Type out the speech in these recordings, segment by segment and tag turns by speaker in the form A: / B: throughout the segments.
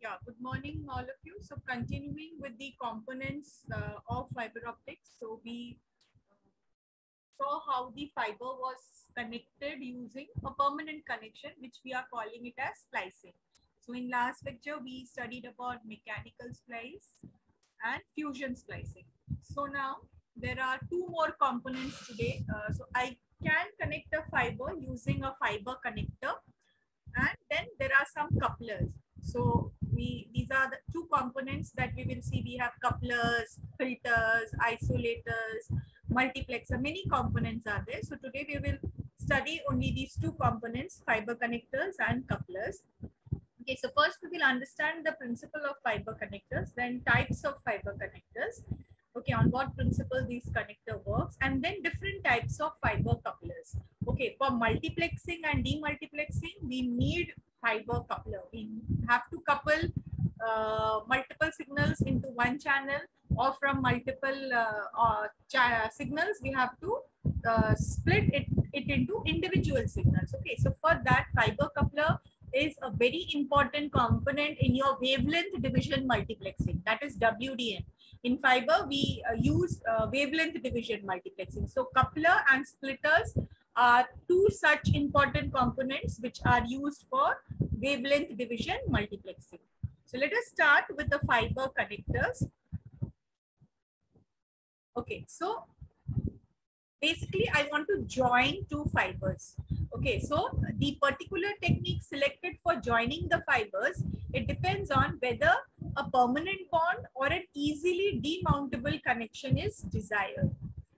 A: Yeah, good morning, all of you. So continuing with the components of fiber optics. So we saw how the fiber was connected using a permanent connection, which we are calling it as splicing. So in last lecture, we studied about mechanical splice and fusion splicing. So now there are two more components today. So I can connect a fiber using a fiber connector, and then there are some couplers. So these are the two components that we will see. We have couplers, filters, isolators, multiplexer. Many components are there. So today we will study only these two components, fiber connectors and couplers. Okay, so first we will understand the principle of fiber connectors, then types of fiber connectors. Okay, on what principle these connector works, and then different types of fiber couplers. Okay, for multiplexing and demultiplexing, we need fiber coupler. We have to couple multiple signals into one channel, or from multiple signals, we have to split it into individual signals. Okay, so for that, fiber coupler is a very important component in your wavelength division multiplexing, that is WDM. In fiber, we use wavelength division multiplexing. So coupler and splitters are two such important components which are used for wavelength division multiplexing. So let us start with the fiber connectors. Okay, so basically I want to join two fibers. Okay, so the particular technique selected for joining the fibers, it depends on whether a permanent bond or an easily demountable connection is desired.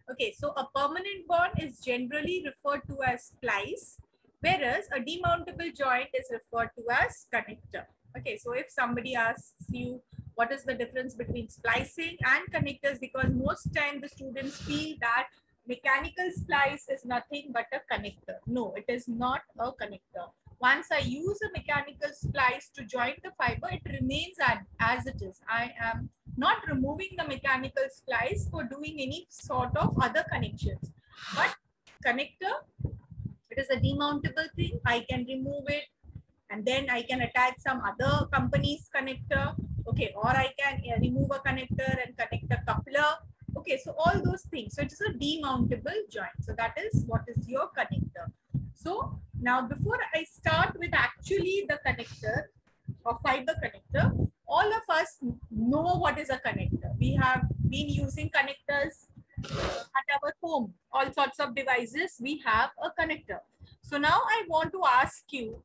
A: Okay, so a permanent bond is generally referred to as splice, whereas a demountable joint is referred to as connector. Okay, so if somebody asks you what is the difference between splicing and connectors, because most time the students feel that mechanical splice is nothing but a connector. No, it is not a connector. Once I use a mechanical splice to join the fiber, it remains as it is. I am not removing the mechanical splice for doing any sort of other connections. But connector, it is a demountable thing. I can remove it and then I can attach some other company's connector. Okay, or I can remove a connector and connect a coupler. Okay, so all those things. So it is a demountable joint. So that is what is your connector. So now before I start with actually the connector or fiber connector, all of us know what is a connector. We have been using connectors at our home. All sorts of devices, we have a connector. So now I want to ask you,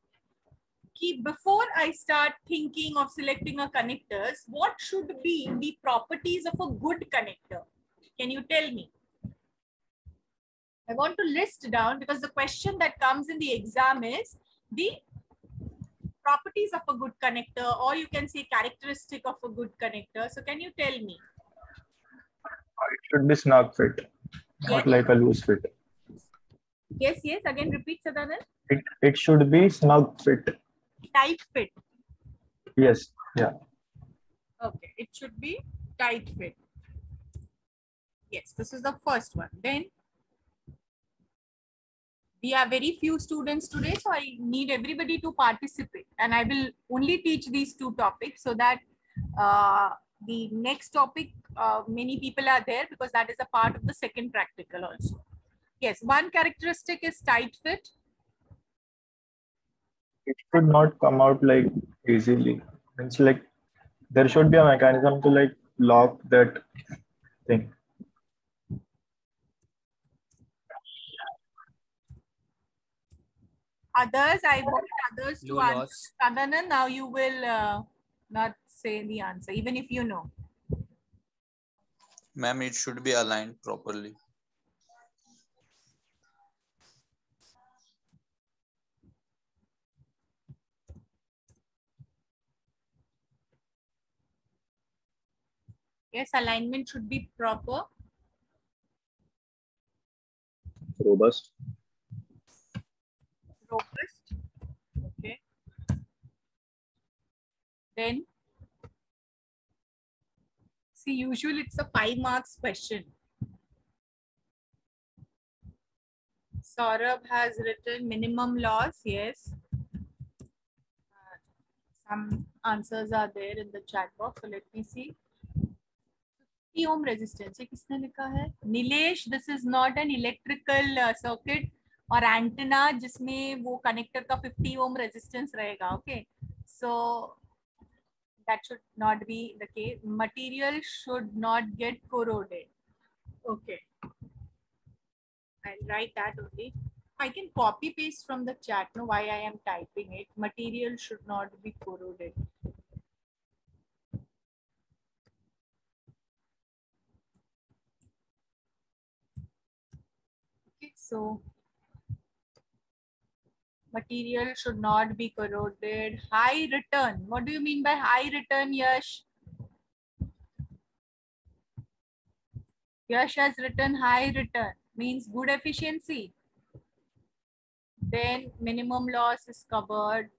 A: before I start thinking of selecting a connectors, what should be the properties of a good connector? Can you tell me? I want to list down, because the question that comes in the exam is the properties of a good connector, or you can say characteristic of a good connector. So can you tell me?
B: It should be snug fit, not like a loose fit.
A: Yes, yes. Again, repeat, Sadanand.
B: It should be snug fit.
A: Tight fit.
B: Yes. Yeah.
A: Okay. It should be tight fit. Yes, this is the first one. Then we have very few students today, so I need everybody to participate. And I will only teach these two topics so that the next topic, many people are there, because that is a part of the second practical also. Yes, one characteristic is tight fit.
B: It should not come out like easily. It's like there should be a mechanism to like lock that thing.
A: Others, I want others to answer. Sadhana, now you will not say the answer, even if you know.
C: Ma'am, it should be aligned properly.
A: Yes, alignment should be proper.
B: Robust.
A: Robust. Okay. Then, see, usually it's a 5 marks question. Saurabh has written minimum loss. Yes. Some answers are there in the chat box. So let me see. 50 ohm resistance. ये किसने लिखा है? Nilesh, this is not an electrical circuit or antenna जिसमें वो connector का 50 ohm resistance रहेगा. Okay. So that should not be the case. Material should not get corroded. Okay. I'll write that only. I can copy paste from the chat. No, why I am typing it. Material should not be corroded. Okay, so material should not be corroded. High return. What do you mean by high return, Yash? Yash has written high return. Means good efficiency. Then minimum loss is covered.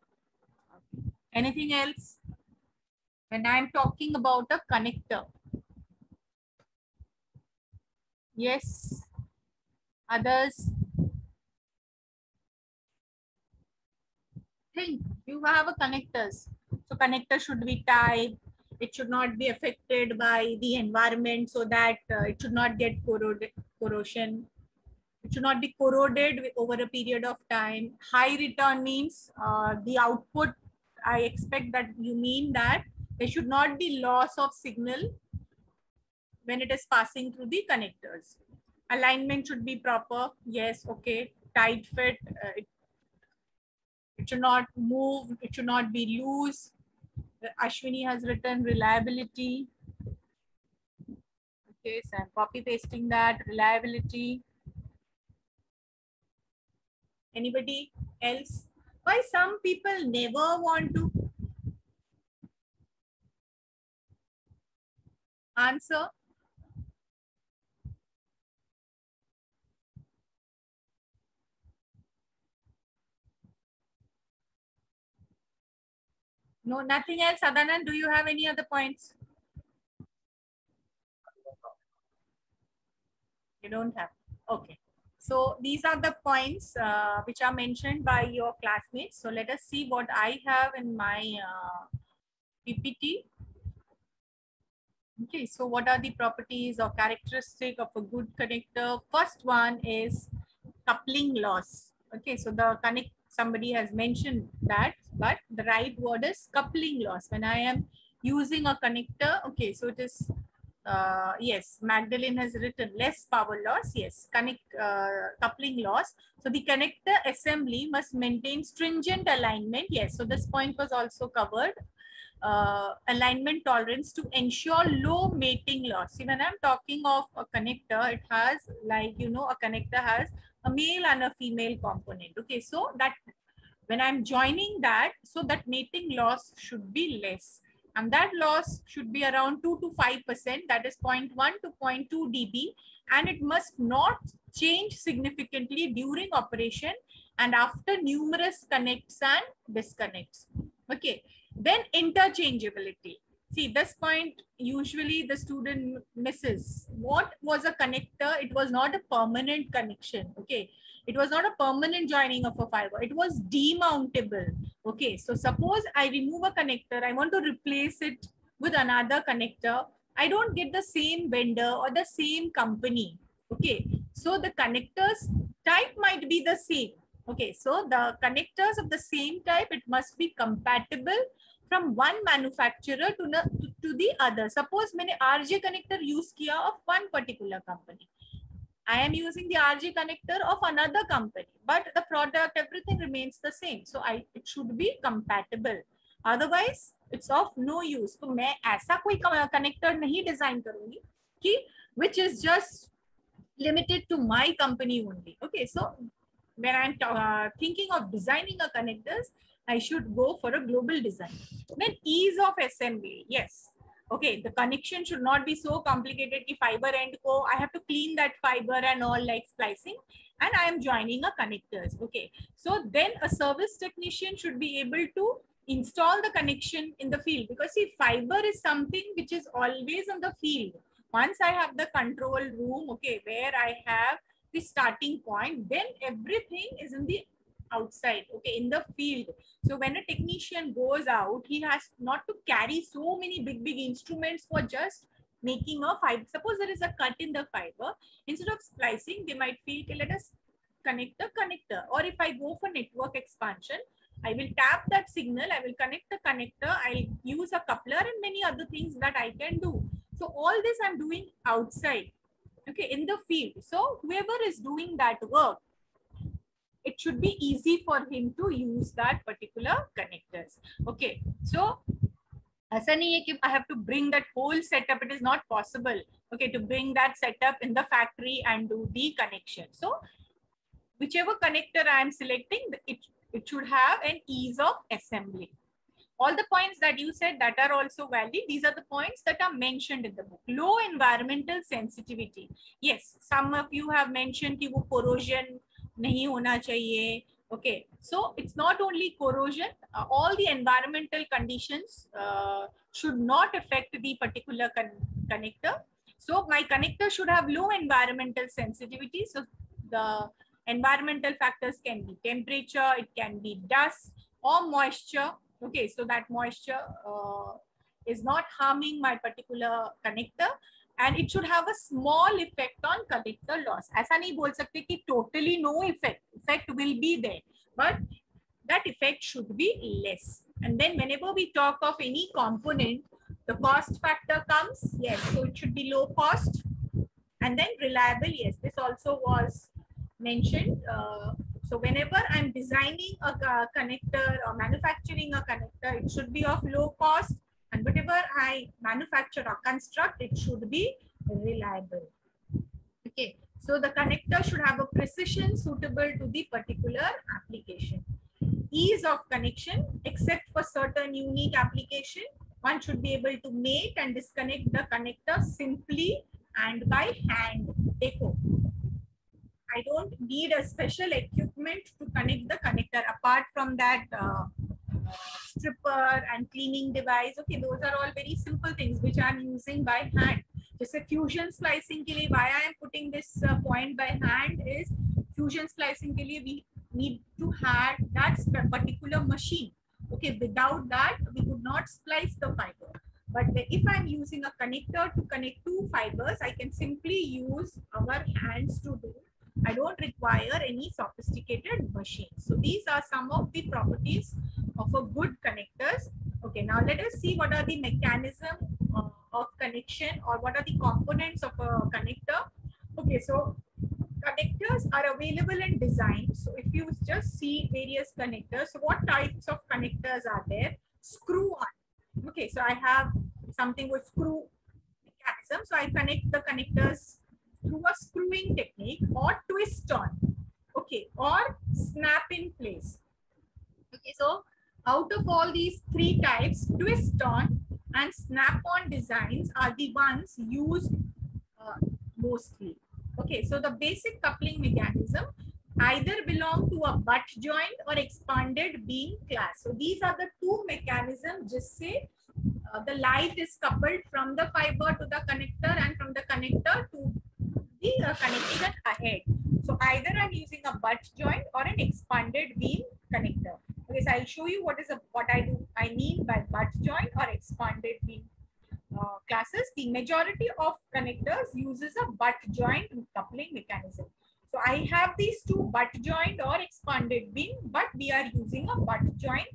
A: Anything else? When I'm talking about a connector. Yes. Others? Think you have a connectors. So connector should be tight. It should not be affected by the environment so that it should not get corrosion. It should not be corroded over a period of time. High return means the output. I expect that you mean that there should not be loss of signal when it is passing through the connectors. Alignment should be proper. Yes, okay. Tight fit. It should not move. It should not be loose. Ashwini has written reliability. Okay, so I'm copy pasting that. Reliability. Anybody else? Why some people never want to answer? No, nothing else. Adhanan, do you have any other points? You don't have. Okay. So these are the points which are mentioned by your classmates. So let us see what I have in my PPT. Okay, so what are the properties or characteristic of a good connector? First one is coupling loss. Okay, so the somebody has mentioned that, but the right word is coupling loss. When I am using a connector, okay, so it is, yes, Magdalene has written less power loss. Yes, coupling loss. So the connector assembly must maintain stringent alignment. Yes, so this point was also covered. Alignment tolerance to ensure low mating loss. See, when I'm talking of a connector, it has, like, you know, a connector has a male and a female component. Okay, so that when I'm joining that, so that mating loss should be less. And that loss should be around 2 to 5%, that is 0.1 to 0.2 dB. And it must not change significantly during operation and after numerous connects and disconnects. Okay. Then interchangeability. See, this point usually the student misses. What was a connector? It was not a permanent connection. Okay. It was not a permanent joining of a fiber. It was demountable. Okay. So suppose I remove a connector. I want to replace it with another connector. I don't get the same vendor or the same company. Okay. So the connectors type might be the same. Okay. So the connectors of the same type, it must be compatible from one manufacturer to the other. Suppose मैंने RJ connector use किया of one particular company. I am using the RJ connector of another company, but the product, everything remains the same. So it should be compatible. Otherwise, it's of no use. तो मैं ऐसा कोई connector नहीं design करूँगी कि which is just limited to my company only. Okay, so when I'm thinking of designing a connectors, I should go for a global design. Then ease of assembly. Yes. Okay, the connection should not be so complicated. Ki fiber end ko, I have to clean that fiber and all, like splicing, and I am joining a connectors. Okay, so then a service technician should be able to install the connection in the field, because see, fiber is something which is always in the field. Once I have the control room, okay, where I have the starting point, then everything is in the outside, okay, in the field. So when a technician goes out, he has not to carry so many big instruments for just making a fiber. Suppose there is a cut in the fiber, instead of splicing, they might feel, okay, let us connect the connector. Or if I go for network expansion, I will tap that signal, I will connect the connector, I'll use a coupler and many other things that I can do. So all this I'm doing outside, okay, in the field. So whoever is doing that work, it should be easy for him to use that particular connectors. Okay, so ऐसा नहीं है कि I have to bring that whole setup. It is not possible, okay, to bring that setup in the factory and do the connection. So whichever connector I am selecting, it should have an ease of assembly. All the points that you said that are also valid. These are the points that are mentioned in the book. Low environmental sensitivity. Yes, some of you have mentioned कि वो corrosion नहीं होना चाहिए. Okay, so it's not only corrosion, all the environmental conditions should not affect the particular connector. So my connector should have low environmental sensitivity. So the environmental factors can be temperature, it can be dust or moisture. Okay, so that moisture is not harming my particular connector, and it should have a small effect on connector loss. ऐसा नहीं बोल सकते कि totally no effect. Effect will be there, but that effect should be less. And then whenever we talk of any component, the cost factor comes. Yes, so it should be low cost. And then reliable. Yes, this also was mentioned. So whenever I'm designing a connector or manufacturing a connector, it should be of low cost. And whatever I manufacture or construct, it should be reliable. Okay, so the connector should have a precision suitable to the particular application. Ease of connection, except for certain unique application, one should be able to make and disconnect the connector simply and by hand. Dekho, I don't need a special equipment to connect the connector apart from that stripper and cleaning device. Okay, those are all very simple things which I'm using by hand. Just a fusion splicing ke liye, why I am putting this point by hand is fusion splicing ke liye we need to have that particular machine. Okay, without that we could not splice the fiber. But if I'm using a connector to connect two fibers, I can simply use our hands to do. I don't require any sophisticated machine. So these are some of the properties of a good connectors. Okay, now let us see what are the mechanism of connection, or what are the components of a connector. Okay, so connectors are available in design. So if you just see various connectors, so what types of connectors are there? Screw on. Okay, so I have something with screw mechanism. So I connect the connectors through a screwing technique, or twist on, okay, or snap in place. Okay, so out of all these three types, twist on and snap on designs are the ones used mostly. Okay, so the basic coupling mechanism either belong to a butt joint or expanded beam class. So these are the two mechanisms just say the light is coupled from the fiber to the connector and from the connector to the connection ahead. So either I'm using a butt joint or an expanded beam connector. Okay, so I'll show you what I mean by butt joint or expanded beam classes. The majority of connectors uses a butt joint coupling mechanism. So I have these two, butt joint or expanded beam, but we are using a butt joint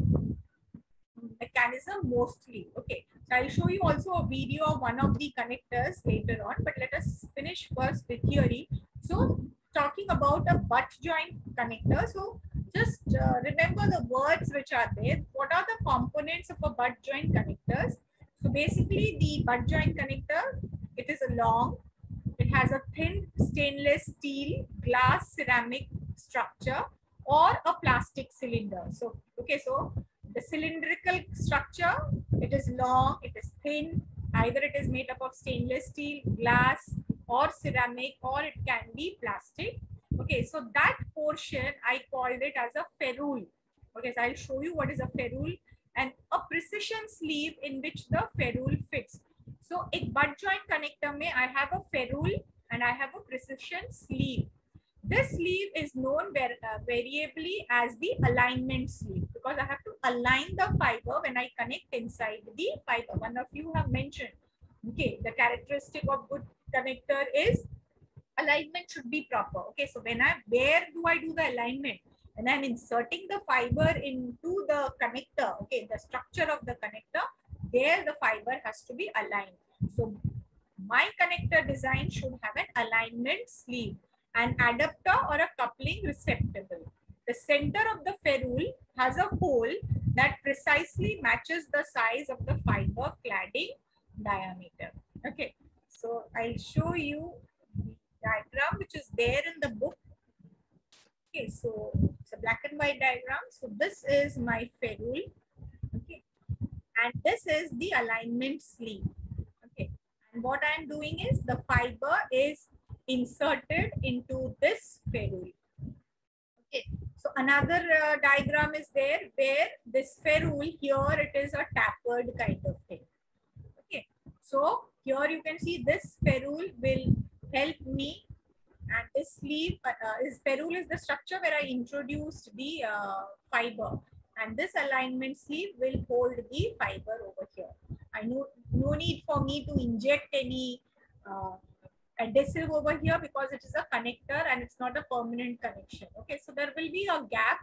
A: mechanism mostly. Okay, so I'll show you also a video of one of the connectors later on, but let us finish first the theory. So talking about a butt joint connector, so just remember the words which are there. What are the components of a butt joint connectors? So basically the butt joint connector, it is a long, it has a thin stainless steel, glass, ceramic structure or a plastic cylinder. So okay, so the cylindrical structure, it is long, it is thin, either it is made up of stainless steel, glass or ceramic, or it can be plastic. Okay, so that portion I called it as a ferrule. Okay, so I'll show you what is a ferrule, and a precision sleeve in which the ferrule fits. So एक butt joint connector में I have a ferrule and I have a precision sleeve. This sleeve is known variably as the alignment sleeve because I have to align the fiber when I connect inside the fiber. One of you have mentioned, okay, the characteristic of good connector is alignment should be proper. Okay, so where do I do the alignment? When I'm inserting the fiber into the connector, okay, the structure of the connector, there the fiber has to be aligned. So my connector design should have an alignment sleeve, an adapter or a coupling receptacle. The center of the ferrule has a hole that precisely matches the size of the fiber cladding diameter. Okay, so I'll show you the diagram which is there in the book. Okay, so it's a black and white diagram. So this is my ferrule. Okay, and this is the alignment sleeve. Okay, and what I'm doing is the fiber is inserted into this ferrule. Okay, so another diagram is there where this ferrule here it is a tapered kind of thing. Okay, so here you can see this ferrule will help me, and this sleeve ferrule is the structure where I introduced the fiber, and this alignment sleeve will hold the fiber over here. I know no need for me to inject any adhesive over here because it is a connector and it's not a permanent connection. Okay, so there will be a gap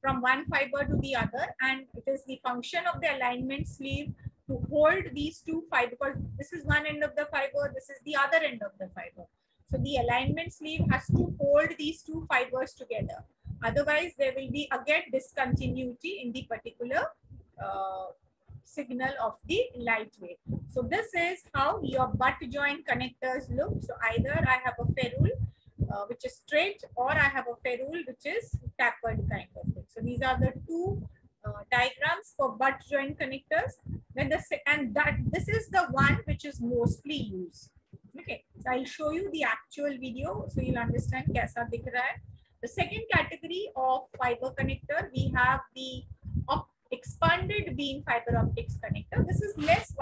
A: from one fiber to the other, and it is the function of the alignment sleeve to hold these two fibers, because this is one end of the fiber, this is the other end of the fiber. So the alignment sleeve has to hold these two fibers together. Otherwise, there will be again discontinuity in the particular signal of the light wave. So this is how your butt joint connectors look. So either I have a ferrule which is straight, or I have a ferrule which is tapered kind of thing. So these are the two diagrams for butt joint connectors. When this is the one which is mostly used. Okay, so I'll show you the actual video so you'll understand kaisa dikh raha hai. The second category of fiber connector, we have the expanded beam fiber optics connector. This is less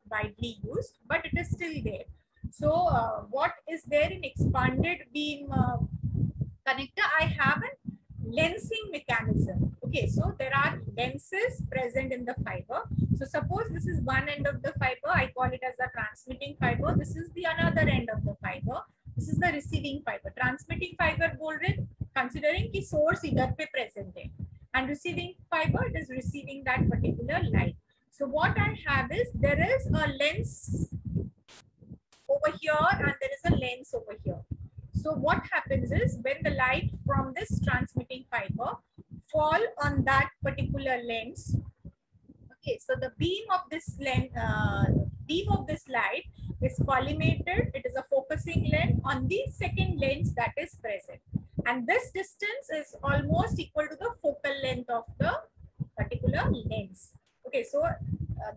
A: widely used, but it is still there. So what is there in expanded beam connector? I have a lensing mechanism. Okay, so there are lenses present in the fiber. So suppose this is one end of the fiber, I call it as a transmitting fiber. This is the another end of the fiber. This is the receiving fiber. Transmitting fiber बोल रहे, considering कि source इधर पे present है, and receiving fiber it is receiving that particular light. So what I have is there is a lens over here and there is a lens over here. So what happens is when the light from this transmitting fiber fall on that particular lens, okay, so the beam of this lens, beam of this light is collimated. It is a focusing lens on the second lens that is present, and this distance is almost equal to the focal length of the particular lens. Okay, so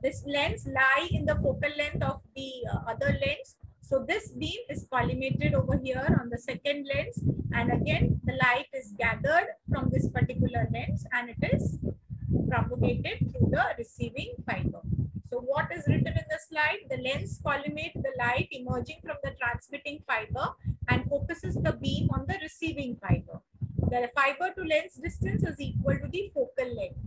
A: this lens lie in the focal length of the other lens. So this beam is collimated over here on the second lens, and again the light is gathered from this particular lens and it is propagated through the receiving fiber. So what is written in the slide? The lens collimates the light emerging from the transmitting fiber and focuses the beam on the receiving fiber. The fiber to lens distance is equal to the focal length.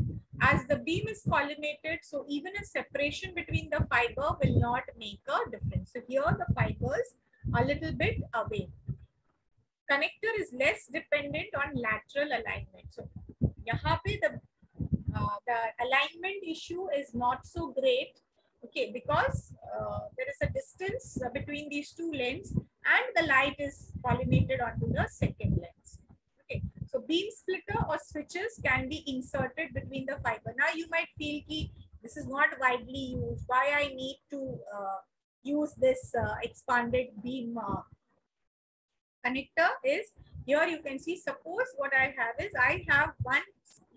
A: As the beam is collimated, so even a separation between the fiber will not make a difference. So here the fibers are a little bit away. Connector is less dependent on lateral alignment. So यहाँ पे the alignment issue is not so great, okay, because there is a distance between these two lenses and the light is collimated onto the second lens. Okay, so beam splitter or switches can be inserted between the fiber. Now you might feel ki this is not widely used. Why I need to use this expanded beam connector is, here you can see, suppose what I have is I have one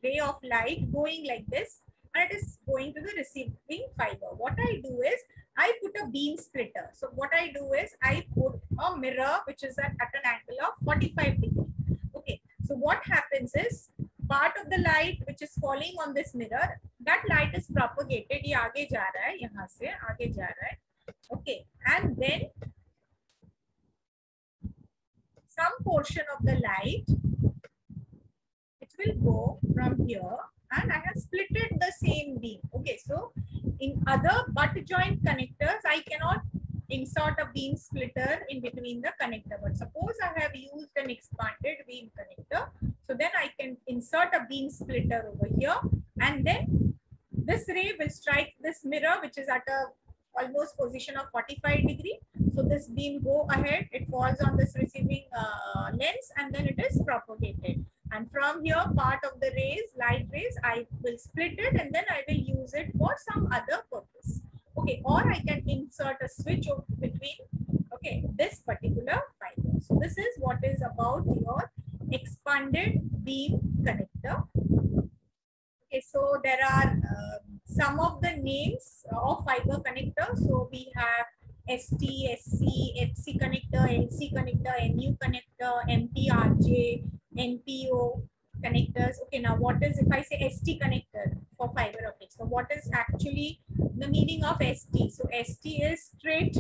A: ray of light going like this and it is going to the receiving fiber. What I do is I put a beam splitter. So what I do is I put a mirror which is at an angle of 45 degrees. Okay, so what happens is part of the light which is falling on this mirror, that light is propagated. ये आगे जा रहा है, यहाँ से आगे जा रहा है. Okay, and then some portion of the light, it will go from here, and I have splitted the same beam. Okay, so in other butt joint connectors, I cannot insert a beam splitter in between the connector. But suppose I have used an expanded beam connector, so then I can insert a beam splitter over here, and then this ray will strike this mirror, which is at a almost position of 45 degree. So this beam go ahead, it falls on this receiving lens, and then it is propagated. And from here, part of the rays, light rays, I will split it, and then I will use it for some other purpose. Okay, or I can insert a switch between, okay, this particular fiber. So this is what is about your expanded beam connector. Okay, so there are some of the names of fiber connector. So we have ST, SC, FC connector, LC connector, NU connector, MPRJ, NPO connectors. Okay, now what is, if I say ST connector for fiber optics? So what is actually the meaning of ST? So ST is straight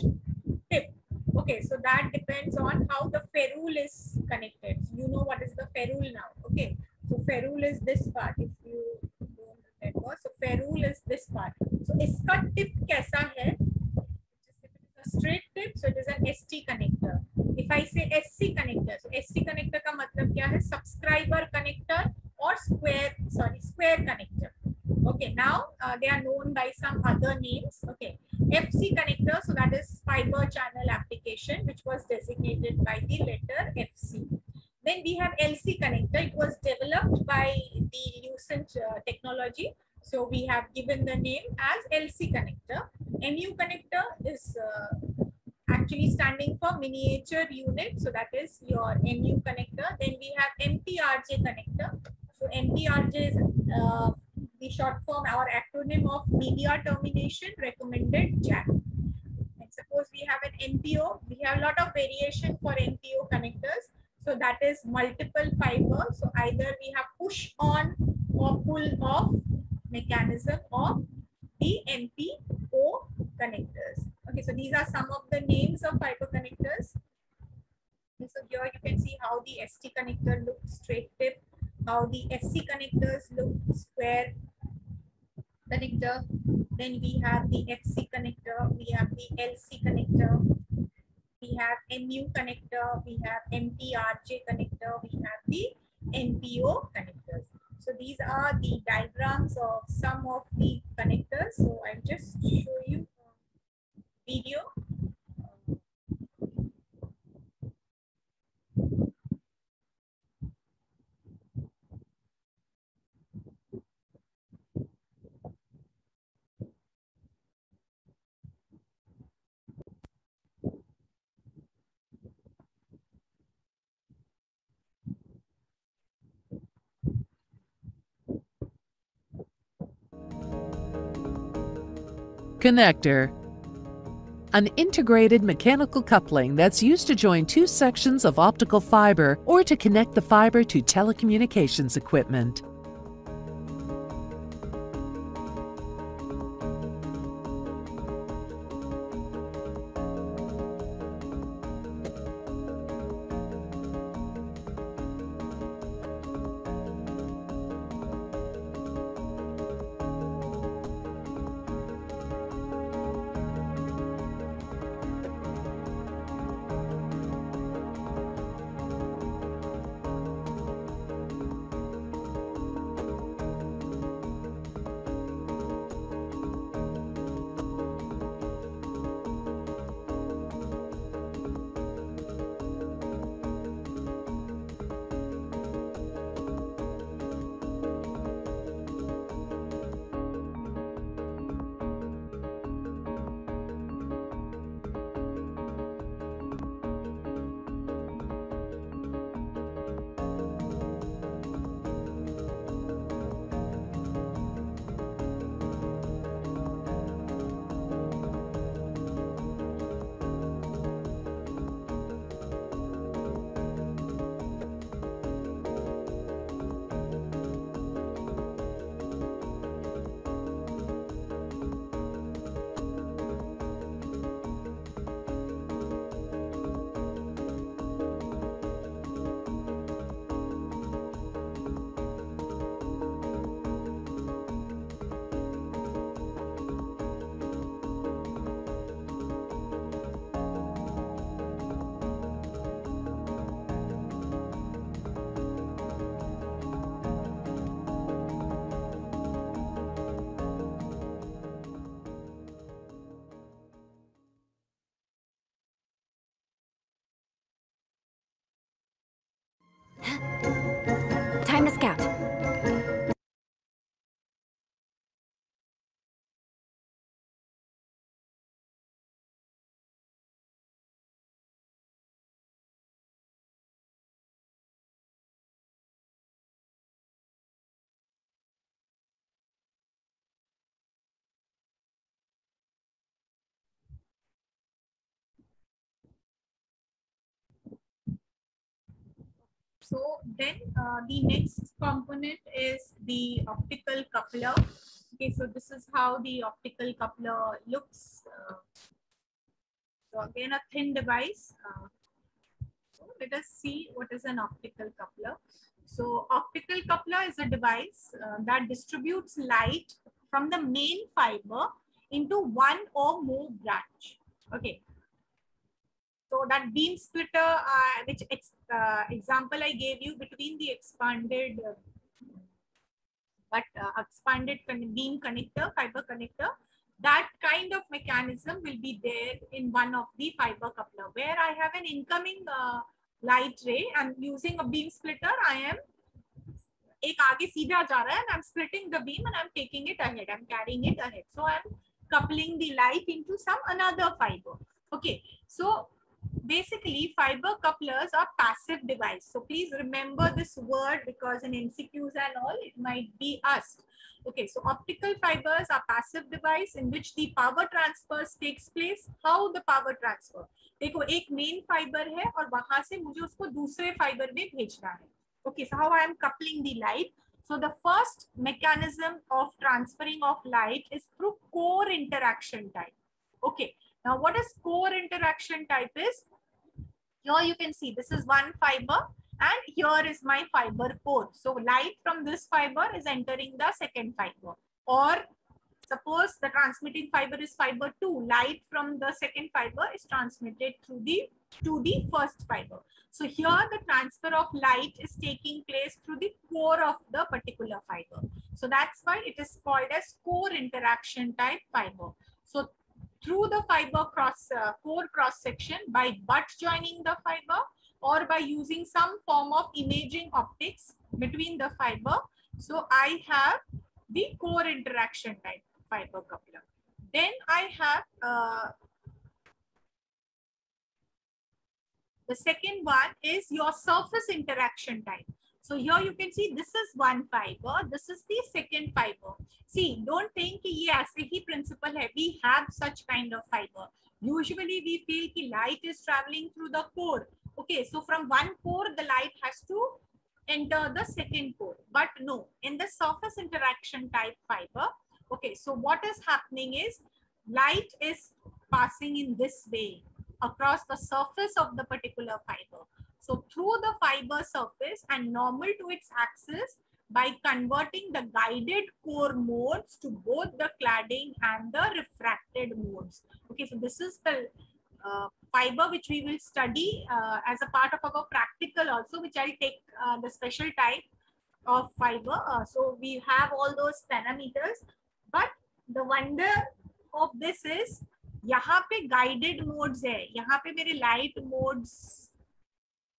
A: tip. Okay, so that depends on how the ferrule is connected. So you know what is the ferrule now. Okay, so ferrule is this part. If you don't remember, so ferrule is this part. So iska tip kaisa hai? A straight tip, so it is an ST connector. If I say SC connector, so SC connector का मतलब क्या है? Subscriber connector or square connector. Okay, now they are known by some other names. Okay, FC connector, so that is fiber channel application, which was designated by the letter FC. Then we have LC connector. It was developed by the Lucent technology. So we have given the name as LC connector. NU connector is actually standing for miniature unit. So that is your NU connector. Then we have MPRJ connector. So MPRJ is the short form or acronym of media termination recommended jack. And suppose we have an MPO. We have a lot of variation for MPO connectors. So that is multiple fibers. So either we have push on or pull off mechanism of the MPO connectors. Okay, so these are some of the names of fiber connectors. And so here you can see how the ST connector looks straight tip, how the SC connectors look square connector. Then we have the FC connector, we have the LC connector, we have MU connector, we have MPRJ connector, we have the NPO connectors. So these are the diagrams of some of the connectors. So I'll just show you a video.
D: Connector. An integrated mechanical coupling that's used to join two sections of optical fiber or to connect the fiber to telecommunications equipment.
A: So then the next component is the optical coupler. Okay, so this is how the optical coupler looks. So again, a thin device. So let us see what is an optical coupler. So optical coupler is a device that distributes light from the main fiber into one or more branch. Okay. So that beam splitter, which example I gave you between the expanded beam connector, fiber connector, that kind of mechanism will be there in one of the fiber coupler, where I have an incoming light ray and using a beam splitter, I am एक आगे सीधा जा रहा है, and I'm splitting the beam and I'm taking it ahead. I'm carrying it ahead. So I'm coupling the light into some another fiber. Okay. So basically, fiber couplers are passive device. So please remember this word because in MCQs and all, it might be asked. Okay, so optical fibers are passive device in which the power transfer takes place. How the power transfer? देखो एक main fiber है और वहां से मुझे उसको दूसरे fiber में भेजना है. Okay, so how I am coupling the light? So the first mechanism of transferring of light is through core interaction type. Okay. Now, what is core interaction type is? Here you can see this is one fiber and here is my fiber core. So light from this fiber is entering the second fiber. Or suppose the transmitting fiber is fiber 2, light from the second fiber is transmitted through to the first fiber. So here the transfer of light is taking place through the core of the particular fiber. So that's why it is called as core interaction type fiber. So through the fiber core cross section by butt joining the fiber or by using some form of imaging optics between the fiber. So I have the core interaction type fiber coupler. Then I have the second one is your surface interaction type. So here you can see this is one fiber, this is the second fiber. See, don't think कि ये ऐसे ही principle है. We have such kind of fiber. Usually we feel कि light is traveling through the core. Okay, so from one core the light has to enter the second core. But no, in the surface interaction type fiber, okay, so what is happening is light is passing in this way across the surface of the particular fiber. So through the fiber surface and normal to its axis by converting the guided core modes to both the cladding and the refracted modes. Okay, so this is the fiber which we will study as a part of our practical also, which I'll take the special type of fiber. So we have all those parameters, but the wonder of this is यहाँ पे guided modes है, यहाँ पे मेरे light modes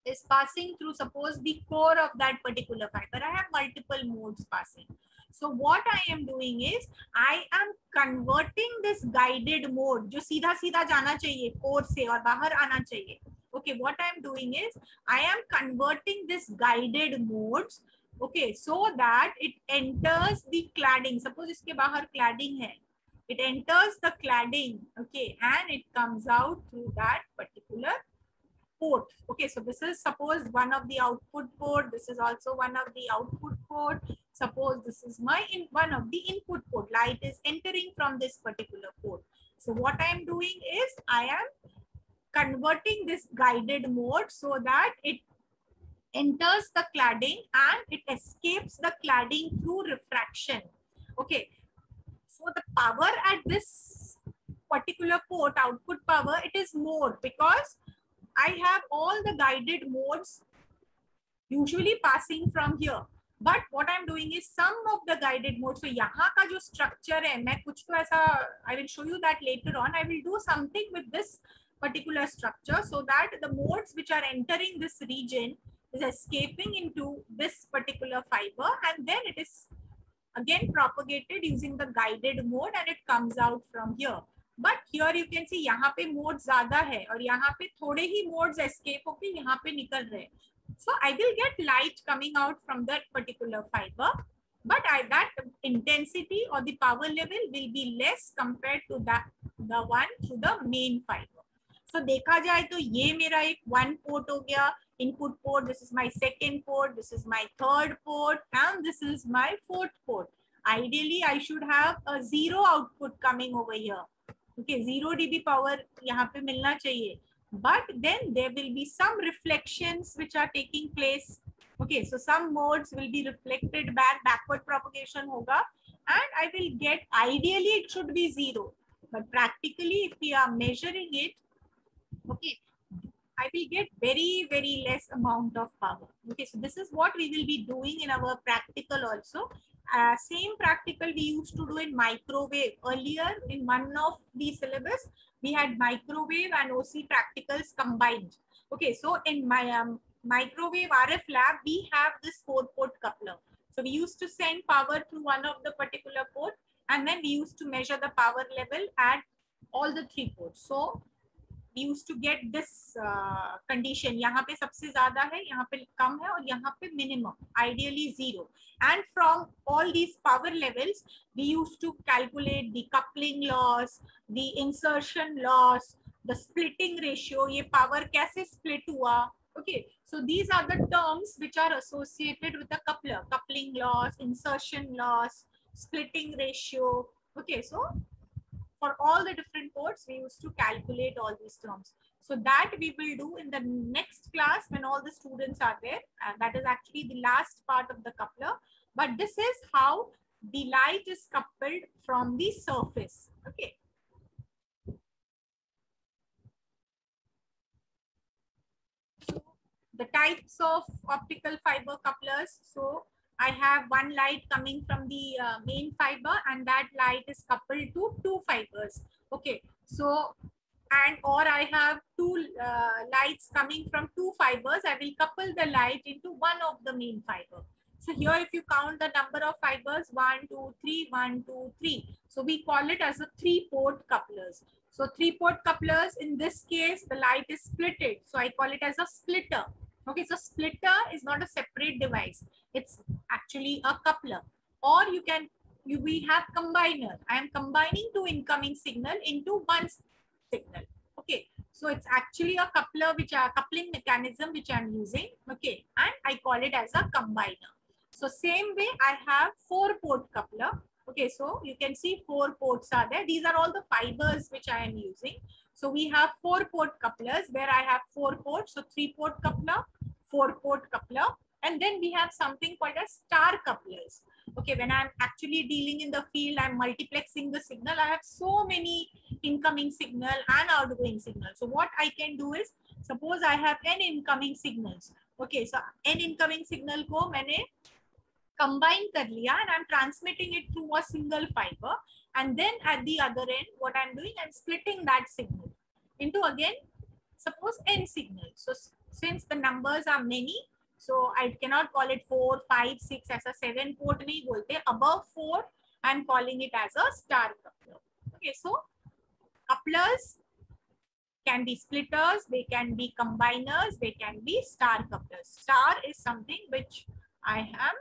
A: is passing through suppose the core of that particular fiber. I have multiple modes passing. So what I am doing is I am converting this guided mode जो सीधा सीधा जाना चाहिए core से और बाहर आना चाहिए. Okay, what I am doing is I am converting this guided modes. Okay, so that it enters the cladding. Suppose इसके बाहर cladding है. It enters the cladding, okay, and it comes out through that particular port. Okay, so this is suppose one of the output port. This is also one of the output port. Suppose this is my one of the input port. Light is entering from this particular port. So what I am doing is I am converting this guided mode so that it enters the cladding and it escapes the cladding through refraction. Okay. So the power at this particular port, output power, it is more because I have all the guided modes usually passing from here. But what I'm doing is some of the guided modes. So यहाँ का जो structure है, मैं कुछ तो ऐसा, I will show you that later on. I will do something with this particular structure so that the modes which are entering this region is escaping into this particular fiber, and then it is again propagated using the guided mode and it comes out from here. But here you can see यहाँ पे modes ज़्यादा है और यहाँ पे थोड़े ही modes escape होके यहाँ पे निकल रहे. So I will get light coming out from that particular fiber, but that intensity or the power level will be less compared to the one through the main fiber. So देखा जाए तो ये मेरा एक one port हो गया, input port. This is my second port. This is my third port, and this is my fourth port. Ideally, I should have a zero output coming over here. Okay, 0 dB power यहाँ पे मिलना चाहिए. But then there will be some reflections which are taking place. Okay, so some modes will be reflected back, backward propagation hoga, and I will get, ideally it should be 0. But practically, if we are measuring it, okay, I will get very, very less amount of power. Okay, so this is what we will be doing in our practical also. Same practical we used to do in microwave. Earlier in one of the syllabus, we had microwave and OC practicals combined. Okay, so in my microwave RF lab, we have this 4-port coupler. So we used to send power through one of the particular port, and then we used to measure the power level at all the 3 ports. So we used to get this condition. यहाँ पे सबसे ज़्यादा है, यहाँ पे कम है, और यहाँ पे minimum, ideally 0. And from all these power levels, we used to calculate the coupling loss, the insertion loss, the splitting ratio. ये power कैसे split हुआ? Okay, so these are the terms which are associated with the coupler: coupling loss, insertion loss, splitting ratio. Okay, so for all the different ports, we used to calculate all these terms. So that we will do in the next class when all the students are there. And that is actually the last part of the coupler. But this is how the light is coupled from the surface. Okay. So the types of optical fiber couplers. So I have one light coming from the main fiber, and that light is coupled to 2 fibers. Okay, so and or I have 2 lights coming from 2 fibers. I will couple the light into one of the main fiber. So here, if you count the number of fibers, 1, 2, 3, 1, 2, 3. So we call it as a 3-port couplers. So 3-port couplers, in this case, the light is splitted. So I call it as a splitter. Okay, so splitter is not a separate device. It's actually a coupler. Or we have combiner. I am combining 2 incoming signal into one signal. Okay, so it's actually a coupler, which are coupling mechanism which I'm using. Okay, and I call it as a combiner. So same way, I have 4-port coupler. Okay, so you can see 4 ports are there. These are all the fibers which I am using. So we have 4-port couplers where I have 4 ports. So 3-port coupler, 4-port coupler, and then we have something called as star couplers. Okay, when I'm actually dealing in the field, I'm multiplexing the signal. I have so many incoming signal and outgoing signal. So what I can do is, suppose I have n incoming signals. Okay, so n incoming signal को मैंने combine कर लिया, and I'm transmitting it through a single fiber. And then at the other end, what I'm doing, I'm splitting that signal into, again, suppose n signals. So since the numbers are many, so I cannot call it 4, 5, 6 as a 7-port नहीं बोलते. Above 4, I'm calling it as a star coupler. Okay, so couplers can be splitters, they can be combiners, they can be star couplers. Star is something which I am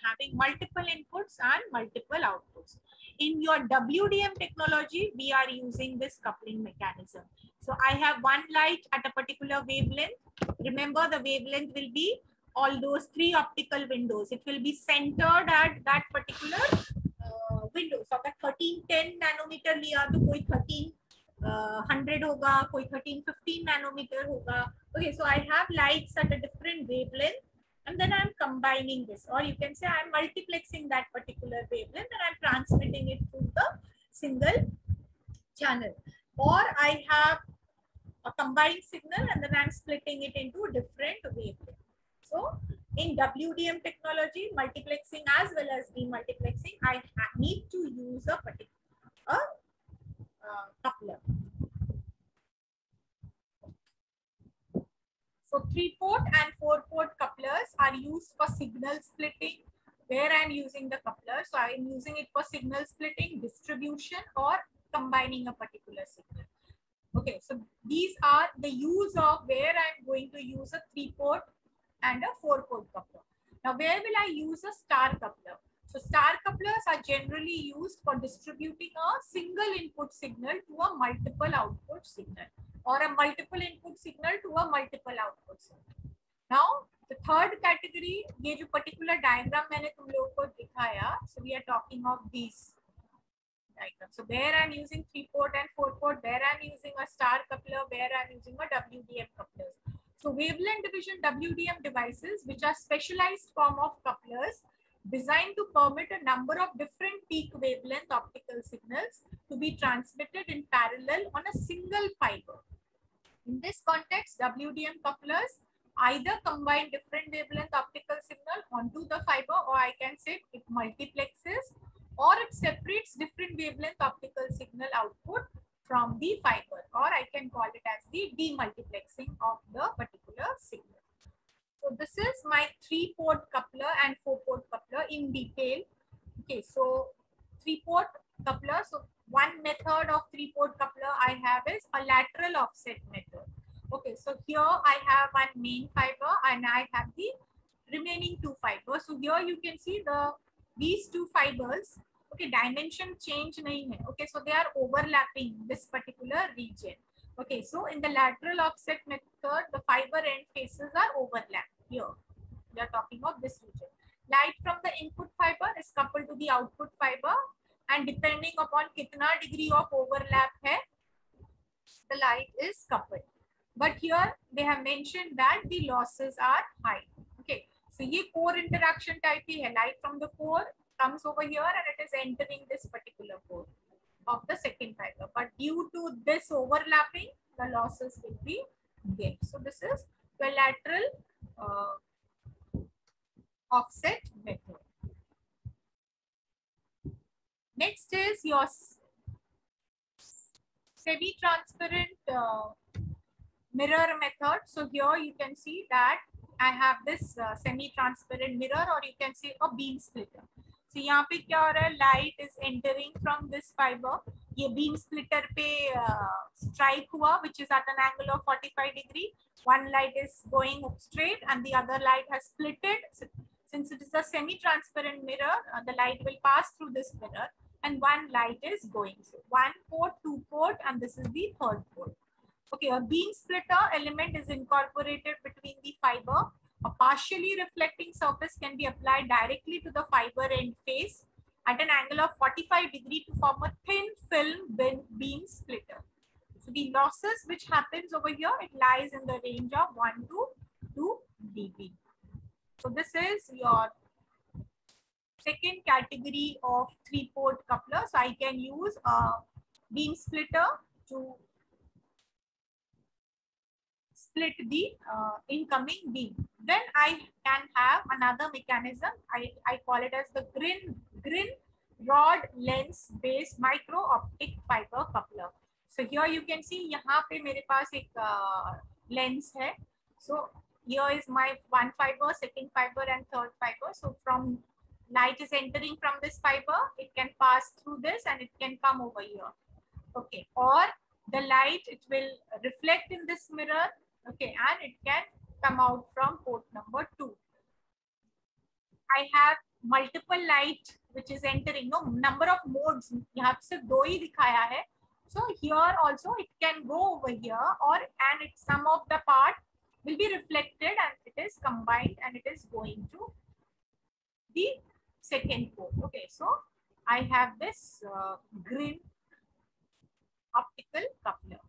A: having multiple inputs and multiple outputs. In your WDM technology, we are using this coupling mechanism. So I have one light at a particular wavelength. Remember, the wavelength will be all those 3 optical windows. It will be centered at that particular window. So अगर 1310 nanometer लिया तो कोई 1300 होगा, कोई 1315 nanometer होगा. Okay, so I have lights at a different wavelength, and then I'm combining this, or you can say I'm multiplexing that particular wavelength and I'm transmitting it through the single channel. Or I have a combined signal and then I'm splitting it into different wavelengths. So in WDM technology, multiplexing as well as demultiplexing, I need to use a particular coupler. So 3-port and 4-port couplers are used for signal splitting, where I'm using the coupler. So I'm using it for signal splitting, distribution, or combining a particular signal. Okay, so these are the use of where I'm going to use a 3-port and a 4-port coupler. Now, where will I use a star coupler? So star couplers are generally used for distributing a single input signal to a multiple output signal. or a multiple input signal to a multiple output signal. Now the third category, ये जो particular diagram मैंने तुम लोगों को दिखाया, so we are talking of these diagrams. So where I'm using 3-port and 4-port, where I'm using a star coupler, where I'm using a WDM couplers. So wavelength division WDM devices, which are specialized form of couplers designed to permit a number of different peak wavelength optical signals to be transmitted in parallel on a single fiber. In this context, WDM couplers either combine different wavelength optical signal onto the fiber, or I can say it multiplexes, or it separates different wavelength optical signal output from the fiber, or I can call it as the demultiplexing of the particular signal. So this is my 3-port coupler and 4-port coupler in detail. Okay, so 3-port coupler. So one method of 3-port coupler I have is a lateral offset method. Okay, so here I have one main fiber and I have the remaining 2 fibers. So here you can see these 2 fibers. Okay, dimension change nahi hai. Okay, so they are overlapping this particular region. Okay, so in the lateral offset method, the fiber end faces are overlapped. Here we are talking of this region. Light from the input fiber is coupled to the output fiber, and depending upon kitna degree of overlap hai, the light is coupled. But here they have mentioned that the losses are high. Okay, so ye core interaction type hi hai. Light from the core comes over here and it is entering this particular core of the second fiber. But due to this overlapping, the losses will be there. So this is the lateral offset method. Next is your semi-transparent mirror method. So here you can see that I have this semi-transparent mirror, or you can say a beam splitter. So यहाँ पे क्या हो रहा है, light is entering from this fiber. ये beam splitter पे strike हुआ, which is at an angle of 45 degree. One light is going straight and the other light has splitted. Since it is a semi-transparent mirror, the light will pass through this mirror and one light is going. So 1-port, 2-port, and this is the 3rd port. Okay, a beam splitter element is incorporated between the fiber. A partially reflecting surface can be applied directly to the fiber end face at an angle of 45 degree to form a thin film beam splitter. So the losses which happens over here, it lies in the range of 1 to 2 dB. So this is your second category of 3-port coupler. So I can use a beam splitter to split the incoming beam. Then I can have another mechanism. I call it as the Grin rod lens based micro optic fiber coupler. So here you can see यहाँ पे मेरे पास एक lens है. So here is my 1 fiber, 2nd fiber and 3rd fiber. So from light is entering from this fiber, it can pass through this and it can come over here. Okay, or the light, it will reflect in this mirror. Okay, and it can come out from port number 2. I have multiple light which is entering. No, number of modes. यहाँ पे सिर्फ 2 ही दिखाया है. So here also it can go over here, or and it some of the part will be reflected and it is combined and it is going to the 2nd port. Okay, so I have this Grin optical coupler.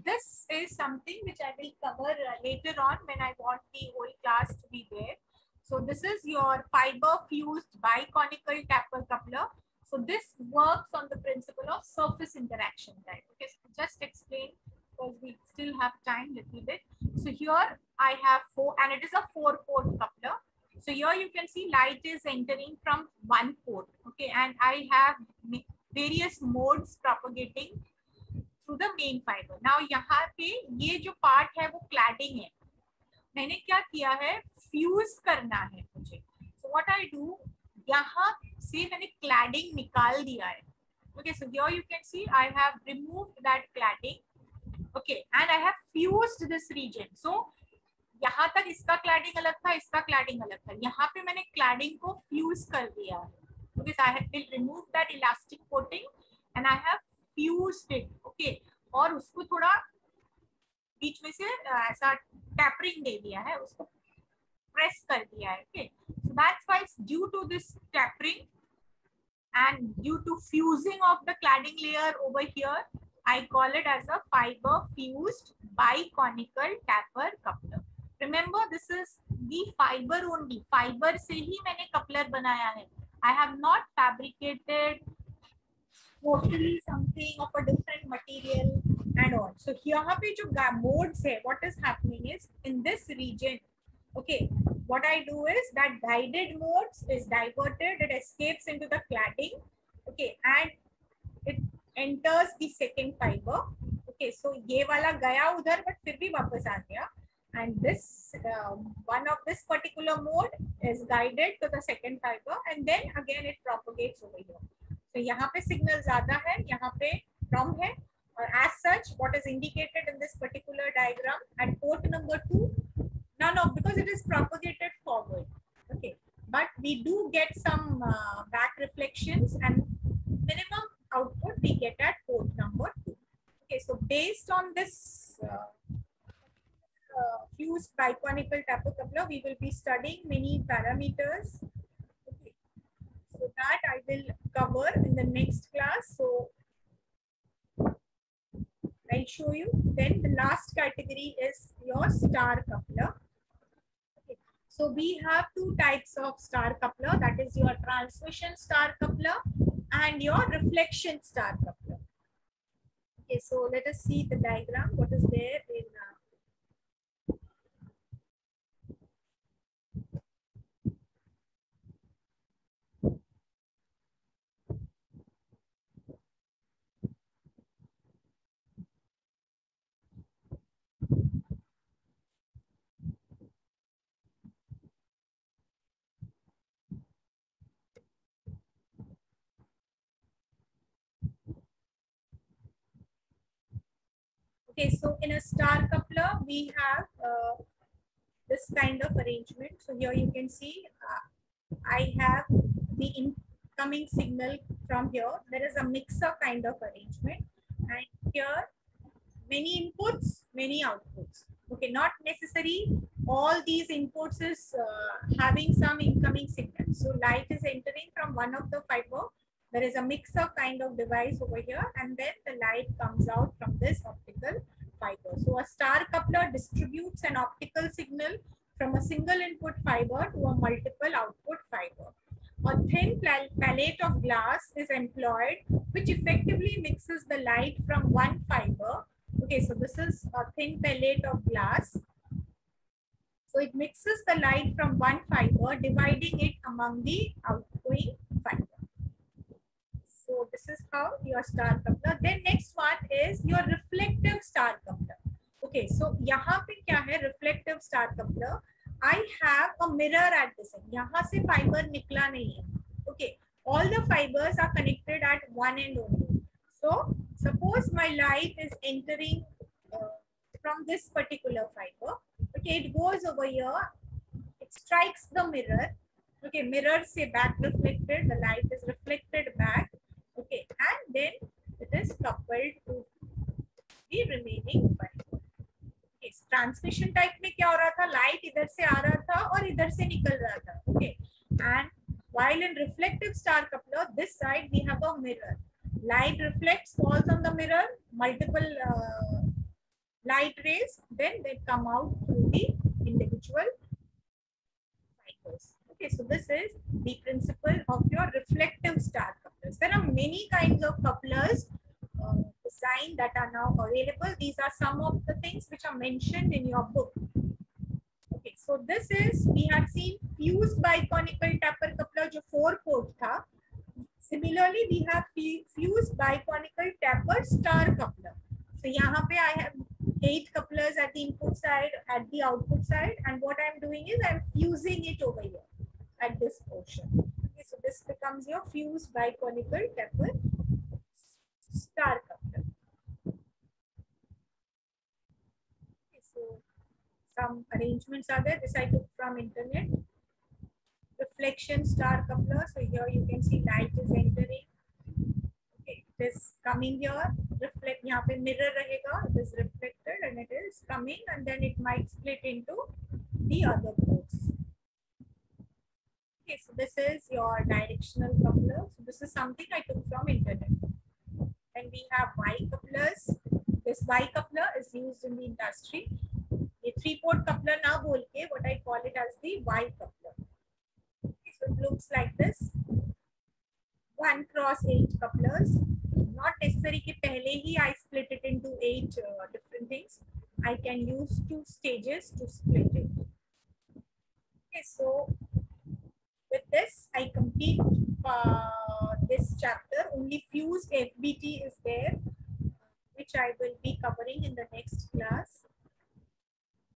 A: This is something which I will cover later on when I want the whole class to be there. So this is your fiber fused biconical taper coupler. So this works on the principle of surface interaction type. Okay, so just explain because we still have time little bit. So here I have 4, and it is a 4-port coupler. So here you can see light is entering from 1 port. Okay, and I have various modes propagating through the main fiber. Now यहाँ पे ये जो part है वो cladding है. मैंने क्या किया है, fuse करना है मुझे. So what I do, यहाँ से मैंने cladding निकाल दिया है. Okay, so here you can see I have removed that cladding. Okay, and I have fused this region. So यहाँ तक इसका cladding अलग था, इसका cladding अलग था. यहाँ पे मैंने cladding को fuse कर दिया है. Okay, so I will remove that elastic coating and I have fused it, okay, और उसको थोड़ा बीच में से ऐसा टैपरिंग दे दिया है, उसको प्रेस कर दिया है, okay. So that's why it's due to this tapering and due to fusing of the cladding layer over here, I call it as a fiber fused biconical taper coupler. Remember, this is the fiber only. Fiber से ही मैंने coupler बनाया है. I have not fabricated totally something of a different material and all. So यहाँ पे जो modes है, what is happening is in this region, okay, what I do is that guided modes is diverted, it escapes into the cladding, okay, and it enters the second fiber, okay. So ये वाला गया उधर but फिर भी वापस आ गया, and this one of this particular mode is guided to the second fiber and then again it propagates over here. So यहाँ पे signal ज़्यादा है, यहाँ पे कम है, और as such what is indicated in this particular diagram at port number 2, none of, because it is propagated forward, okay, but we do get some back reflections and minimum output we get at port number 2. Okay, so based on this fused biconical taper coupler, we will be studying many parameters. Okay, so that I will cover in the next class. So I'll show you. Then the last category is your star coupler. Okay, so we have two types of star coupler, that is your transmission star coupler and your reflection star coupler. Okay, so let us see the diagram, what is there in okay, so in a star coupler, we have this kind of arrangement. So here you can see I have the incoming signal from here. There is a mixer kind of arrangement, and here many inputs, many outputs. Okay, not necessary all these inputs is having some incoming signal. So light is entering from one of the fiber. There is a mixer kind of device over here, and then the light comes out from this optical fiber. So a star coupler distributes an optical signal from a single input fiber to a multiple output fiber. A thin palette of glass is employed, which effectively mixes the light from one fiber. Okay, so this is a thin palette of glass. So it mixes the light from one fiber, dividing it among the outgoing fiber. So this is how your star coupler. Then next one is your reflective star coupler. Okay, so यहाँ पे क्या है reflective star coupler? I have a mirror at this end. यहाँ से fiber निकला नहीं है. Okay, all the fibers are connected at one end only. So suppose my light is entering from this particular fiber. Okay, it goes over here. It strikes the mirror. Okay, mirror से back reflected. The light is reflected back. Okay, and then it is coupled to the remaining fiber. Okay, transmission type में क्या हो रहा था? Light इधर से आ रहा था और इधर से निकल रहा था. Okay, and while in reflective star coupler, this side we have a mirror. Light reflects, falls on the mirror, multiple light rays, then they come out through the individual fibers. Okay, so this is the principle of your reflective star couplers. There are many kinds of couplers design that are now available. These are some of the things which are mentioned in your book. Okay, so this is, we have seen fused biconical taper coupler जो 4-port था. Similarly, we have fused biconical taper star coupler. So यहाँ पे I have 8 couplers at the input side, at the output side, and what I'm doing is I'm fusing it over here at this portion. Okay, so this becomes your fused biconical taper star coupler. Okay, so some arrangements are there. This I took from internet. Reflection star coupler. So here you can see light is entering. Okay, it is coming here, reflect, यहाँ पे mirror रहेगा, it is reflected and it is coming, and then it might split into the other ports. Okay, so this is your directional coupler. So this is something I took from internet. And we have Y couplers. This Y coupler is used in the industry. A 3-port coupler now बोल के, what I call it as the Y coupler. Okay, so it looks like this. 1x8 couplers. Not necessary कि पहले ही I split it into 8 different things. I can use 2 stages to split it. Okay, so with this, I complete this chapter. Only fused FBT is there, which I will be covering in the next class.